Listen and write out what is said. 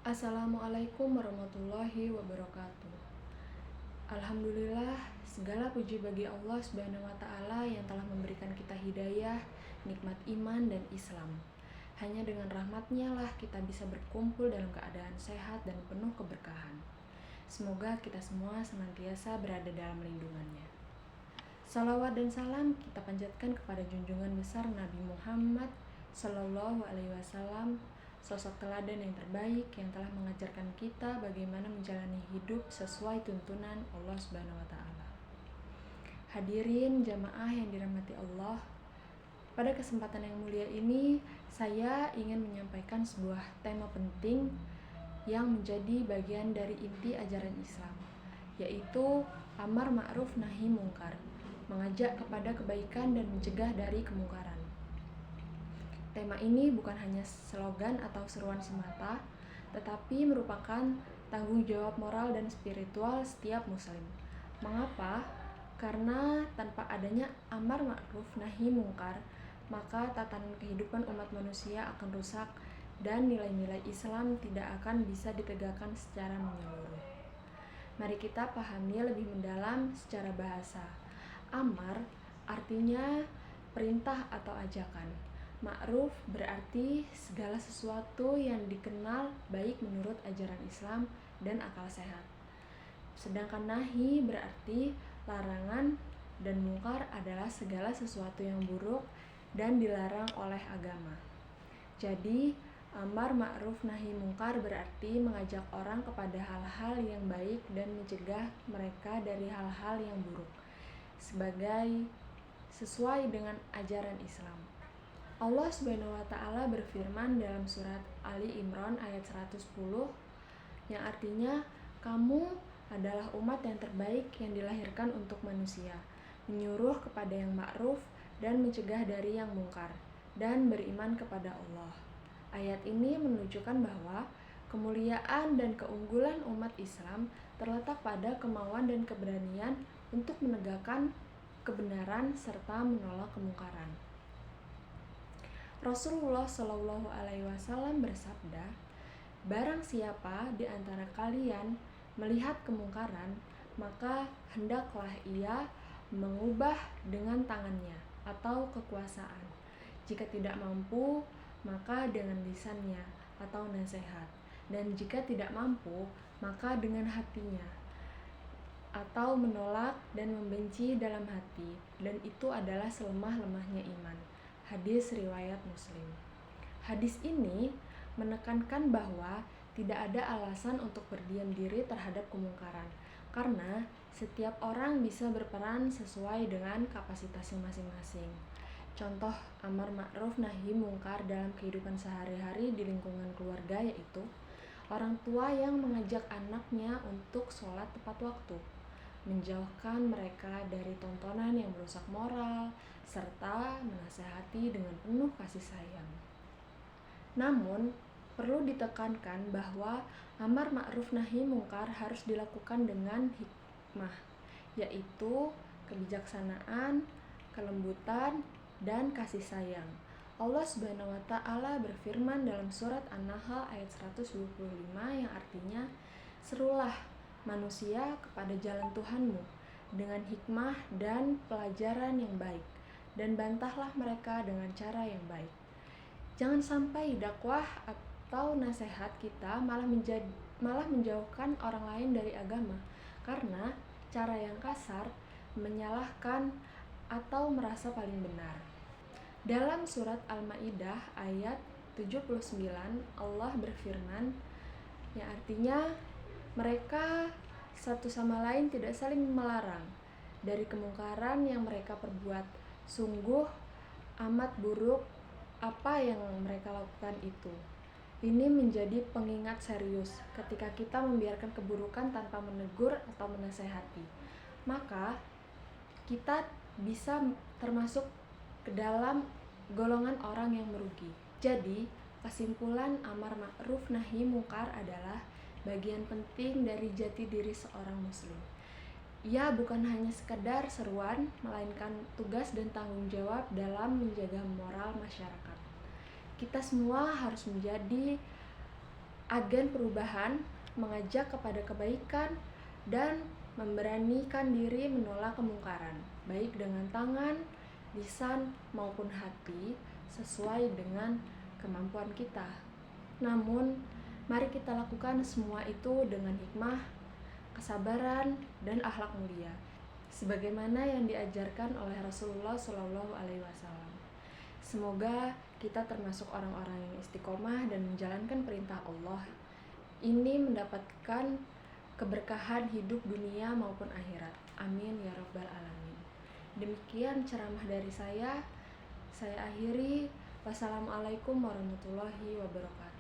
Assalamualaikum warahmatullahi wabarakatuh. Alhamdulillah, segala puji bagi Allah Subhanahu wa Ta'ala yang telah memberikan kita hidayah, nikmat iman, dan Islam. Hanya dengan rahmat-Nya lah kita bisa berkumpul dalam keadaan sehat dan penuh keberkahan. Semoga kita semua senantiasa berada dalam lindungan-Nya. Salawat dan salam kita panjatkan kepada junjungan besar Nabi Muhammad Sallallahu Alaihi Wasallam, sosok teladan yang terbaik yang telah mengajarkan kita bagaimana menjalani hidup sesuai tuntunan Allah Subhanahu wa Ta'ala. Hadirin jamaah yang dirahmati Allah, pada kesempatan yang mulia ini saya ingin menyampaikan sebuah tema penting yang menjadi bagian dari inti ajaran Islam, yaitu amar ma'ruf nahi mungkar, mengajak kepada kebaikan dan mencegah dari kemungkaran. Tema ini bukan hanya slogan atau seruan semata, tetapi merupakan tanggung jawab moral dan spiritual setiap muslim. Mengapa? Karena tanpa adanya amar ma'ruf nahi mungkar, maka tatanan kehidupan umat manusia akan rusak dan nilai-nilai Islam tidak akan bisa ditegakkan secara menyeluruh. Mari kita pahami lebih mendalam secara bahasa. Amar artinya perintah atau ajakan. Ma'ruf berarti segala sesuatu yang dikenal baik menurut ajaran Islam dan akal sehat. Sedangkan nahi berarti larangan, dan mungkar adalah segala sesuatu yang buruk dan dilarang oleh agama. Jadi, amar ma'ruf nahi mungkar berarti mengajak orang kepada hal-hal yang baik dan mencegah mereka dari hal-hal yang buruk, sesuai dengan ajaran Islam. Allah Subhanahu wa Ta'ala berfirman dalam surat Ali Imran ayat 110 yang artinya, kamu adalah umat yang terbaik yang dilahirkan untuk manusia, menyuruh kepada yang ma'ruf dan mencegah dari yang mungkar, dan beriman kepada Allah. Ayat ini menunjukkan bahwa kemuliaan dan keunggulan umat Islam terletak pada kemauan dan keberanian untuk menegakkan kebenaran serta menolak kemungkaran. Rasulullah Shallallahu Alaihi Wasallam bersabda, barang siapa di antara kalian melihat kemungkaran, maka hendaklah ia mengubah dengan tangannya atau kekuasaan. Jika tidak mampu, maka dengan lisannya atau nasihat. Dan jika tidak mampu, maka dengan hatinya atau menolak dan membenci dalam hati. Dan itu adalah selemah-lemahnya iman. Hadis riwayat Muslim. Hadis ini menekankan bahwa tidak ada alasan untuk berdiam diri terhadap kemungkaran, karena setiap orang bisa berperan sesuai dengan kapasitasnya masing-masing. Contoh amar ma'ruf nahi mungkar dalam kehidupan sehari-hari di lingkungan keluarga yaitu orang tua yang mengajak anaknya untuk sholat tepat waktu, menjauhkan mereka dari tontonan yang merusak moral, serta menasehati dengan penuh kasih sayang. Namun, perlu ditekankan bahwa amar ma'ruf nahi mungkar harus dilakukan dengan hikmah, yaitu kebijaksanaan, kelembutan, dan kasih sayang. Allah Subhanahu wa Ta'ala berfirman dalam surat An-Nahl ayat 125 yang artinya, serulah manusia kepada jalan Tuhanmu dengan hikmah dan pelajaran yang baik, dan bantahlah mereka dengan cara yang baik. Jangan sampai dakwah atau nasihat kita malah menjauhkan orang lain dari agama, karena cara yang kasar, menyalahkan, atau merasa paling benar. Dalam surat Al-Maidah ayat 79 Allah berfirman yang artinya, mereka satu sama lain tidak saling melarang dari kemungkaran yang mereka perbuat. Sungguh amat buruk apa yang mereka lakukan itu. Ini menjadi pengingat serius ketika kita membiarkan keburukan tanpa menegur atau menasehati. Maka kita bisa termasuk ke dalam golongan orang yang merugi. Jadi, kesimpulan amar ma'ruf nahi mungkar adalah bagian penting dari jati diri seorang muslim. Ia bukan hanya sekedar seruan, melainkan tugas dan tanggung jawab dalam menjaga moral masyarakat. Kita semua harus menjadi agen perubahan, mengajak kepada kebaikan, dan memberanikan diri menolak kemungkaran, baik dengan tangan, lisan, maupun hati, sesuai dengan kemampuan kita. Namun, mari kita lakukan semua itu dengan hikmah, kesabaran, dan akhlak mulia, sebagaimana yang diajarkan oleh Rasulullah SAW. Semoga kita termasuk orang-orang yang istiqomah dan menjalankan perintah Allah. Ini mendapatkan keberkahan hidup dunia maupun akhirat. Amin ya rabbal alamin. Demikian ceramah dari saya akhiri. Wassalamualaikum warahmatullahi wabarakatuh.